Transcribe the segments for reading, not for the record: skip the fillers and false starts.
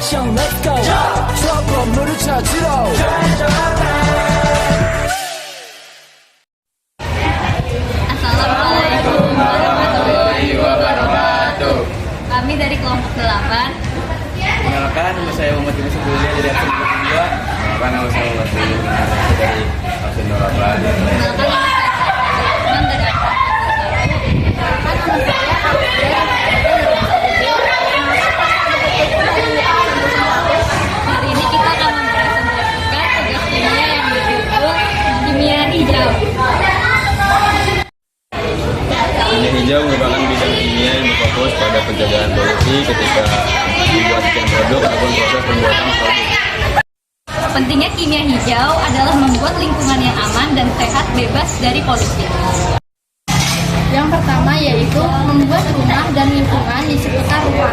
액션 let's go 저 건물을 찾으러 Assalamualaikum warahmatullahi wabarakatuh. Kami dari kelompok 8. Perkenalkan, nama saya Muhammad Yunus Abdullah dari absen 2. Perkenalkan, nama saya Muhammad Yunus dari absen 8. Perkenalkan, nama saya Teman dari Hari ini kita akan mempresentasikan tugas kimia yang berjudul kimia hijau. Kimia hijau merupakan bidang kimia yang berfokus pada pencegahan polusi ketika membuat sekian produk ataupun proses pembuatan produk. Pentingnya kimia hijau adalah membuat lingkungan yang aman dan sehat bebas dari polusi. Yang pertama yaitu membuat rumah dan lingkungan di sekitar rumah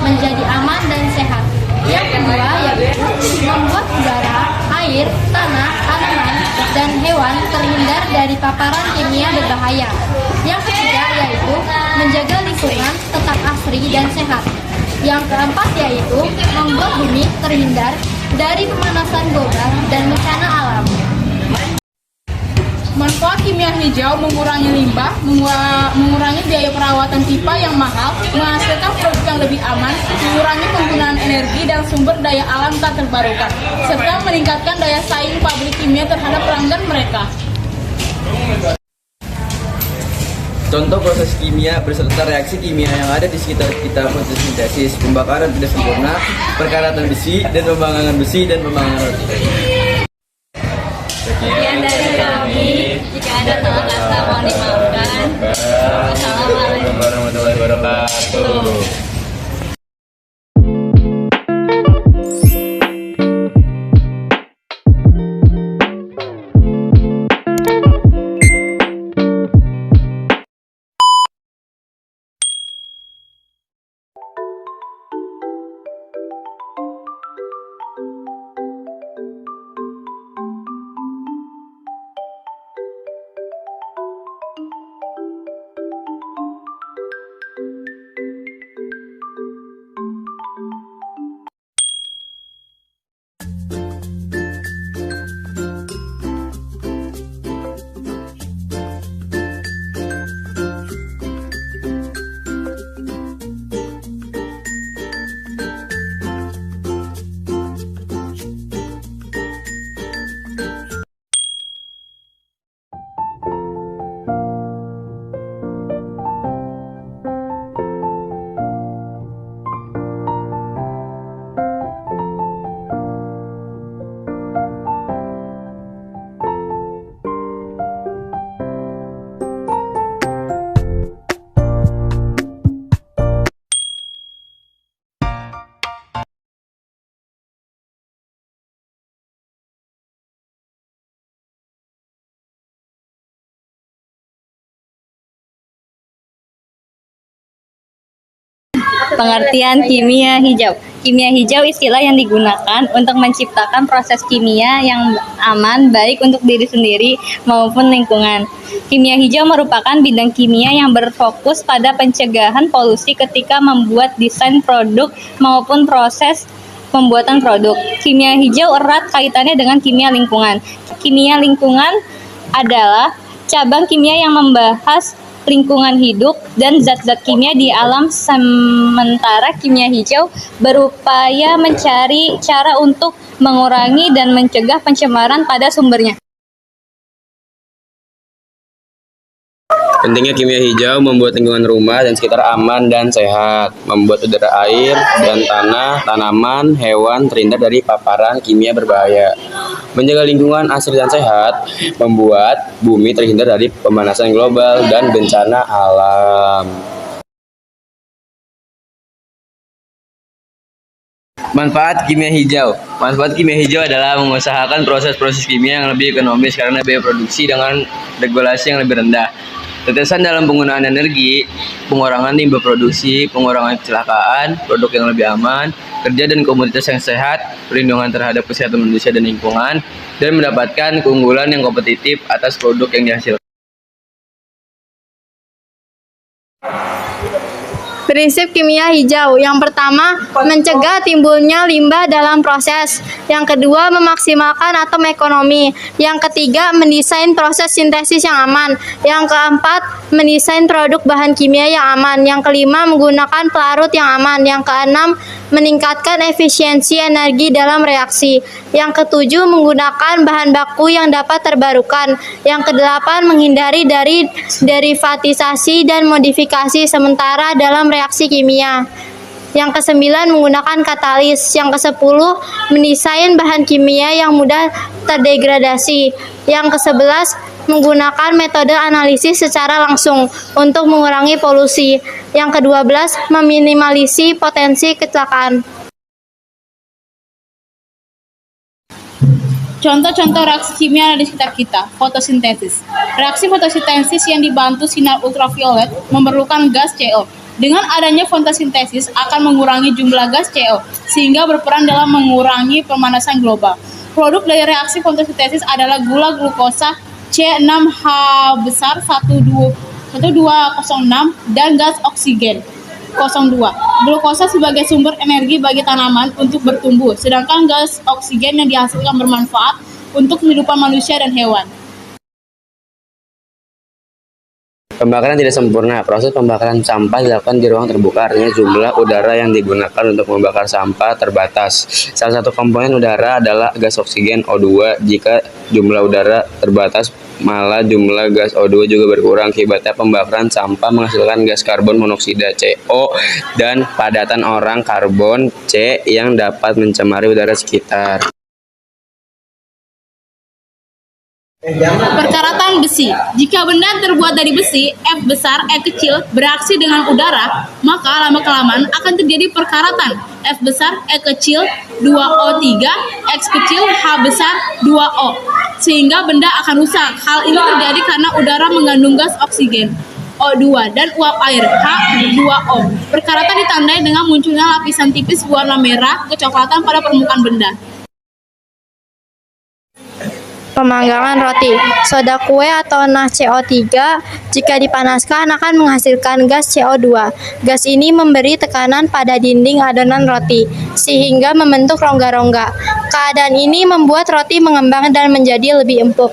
menjadi aman dan sehat. Yang kedua yaitu membuat udara, air, tanah, tanaman, dan hewan terhindar dari paparan kimia berbahaya. Yang ketiga yaitu menjaga lingkungan tetap asri dan sehat. Yang keempat yaitu membuat bumi terhindar dari pemanasan global dan bencana alam. Manfaat kimia hijau mengurangi limbah, mengurangi biaya perawatan pipa yang mahal, menghasilkan produk yang lebih aman, mengurangi penggunaan energi dan sumber daya alam tak terbarukan, serta meningkatkan daya saing pabrik kimia terhadap pelanggan mereka. Contoh proses kimia beserta reaksi kimia yang ada di sekitar kita: fotosintesis, pembakaran tidak sempurna, perkaratan besi, dan pembangkangan besi dan pembangkangan roti. Sekian dari kami. Jika ada salah kata mohon dimaafkan. Wassalamualaikum warahmatullahi wabarakatuh. Pengertian kimia hijau. Kimia hijau istilah yang digunakan untuk menciptakan proses kimia yang aman baik untuk diri sendiri maupun lingkungan. Kimia hijau merupakan bidang kimia yang berfokus pada pencegahan polusi ketika membuat desain produk maupun proses pembuatan produk. Kimia hijau erat kaitannya dengan kimia lingkungan. Kimia lingkungan adalah cabang kimia yang membahas lingkungan hidup dan zat-zat kimia di alam, sementara kimia hijau berupaya mencari cara untuk mengurangi dan mencegah pencemaran pada sumbernya. Pentingnya kimia hijau membuat lingkungan rumah dan sekitar aman dan sehat, membuat udara, air, dan tanah, tanaman, hewan terhindar dari paparan kimia berbahaya, menjaga lingkungan asri dan sehat, membuat bumi terhindar dari pemanasan global dan bencana alam. Manfaat kimia hijau. Manfaat kimia hijau adalah mengusahakan proses-proses kimia yang lebih ekonomis karena biaya produksi dengan regulasi yang lebih rendah. Tetesan dalam penggunaan energi, pengurangan limbah produksi, pengurangan kecelakaan, produk yang lebih aman, kerja dan komunitas yang sehat, perlindungan terhadap kesehatan manusia dan lingkungan, dan mendapatkan keunggulan yang kompetitif atas produk yang dihasilkan. Prinsip kimia hijau. Yang pertama, mencegah timbulnya limbah dalam proses. Yang kedua, memaksimalkan atom ekonomi. Yang ketiga, mendesain proses sintesis yang aman. Yang keempat, mendesain produk bahan kimia yang aman. Yang kelima, menggunakan pelarut yang aman. Yang keenam, meningkatkan efisiensi energi dalam reaksi. Yang ketujuh, menggunakan bahan baku yang dapat terbarukan. Yang kedelapan, menghindari dari derivatisasi dan modifikasi sementara dalam reaksi kimia. Yang kesembilan, menggunakan katalis. Yang kesepuluh, mendesain bahan kimia yang mudah terdegradasi. Yang kesebelas, menggunakan metode analisis secara langsung untuk mengurangi polusi. Yang kedua belas, meminimalisasi potensi kecelakaan. Contoh-contoh reaksi kimia yang ada di sekitar kita. Fotosintesis. Reaksi fotosintesis yang dibantu sinar ultraviolet memerlukan gas CO. Dengan adanya fotosintesis akan mengurangi jumlah gas CO, sehingga berperan dalam mengurangi pemanasan global. Produk dari reaksi fotosintesis adalah gula glukosa C6H besar 1206 dan gas oksigen 02. Glukosa sebagai sumber energi bagi tanaman untuk bertumbuh, sedangkan gas oksigen yang dihasilkan bermanfaat untuk kehidupan manusia dan hewan. Pembakaran tidak sempurna. Proses pembakaran sampah dilakukan di ruang terbuka, artinya jumlah udara yang digunakan untuk membakar sampah terbatas. Salah satu komponen udara adalah gas oksigen O2. Jika jumlah udara terbatas, malah jumlah gas O2 juga berkurang. Akibatnya pembakaran sampah menghasilkan gas karbon monoksida CO dan padatan orang karbon C yang dapat mencemari udara sekitar. Perkaratan besi. Jika benda terbuat dari besi, F besar, E kecil, bereaksi dengan udara, maka lama-kelamaan akan terjadi perkaratan. F besar, E kecil, 2O3, X kecil, H besar, 2O. Sehingga benda akan rusak. Hal ini terjadi karena udara mengandung gas oksigen, O2, dan uap air, H2O. Perkaratan ditandai dengan munculnya lapisan tipis warna merah kecoklatan pada permukaan benda. Pemanggangan roti. Soda kue atau NaCO3 jika dipanaskan akan menghasilkan gas CO2. Gas ini memberi tekanan pada dinding adonan roti sehingga membentuk rongga-rongga. Keadaan ini membuat roti mengembang dan menjadi lebih empuk.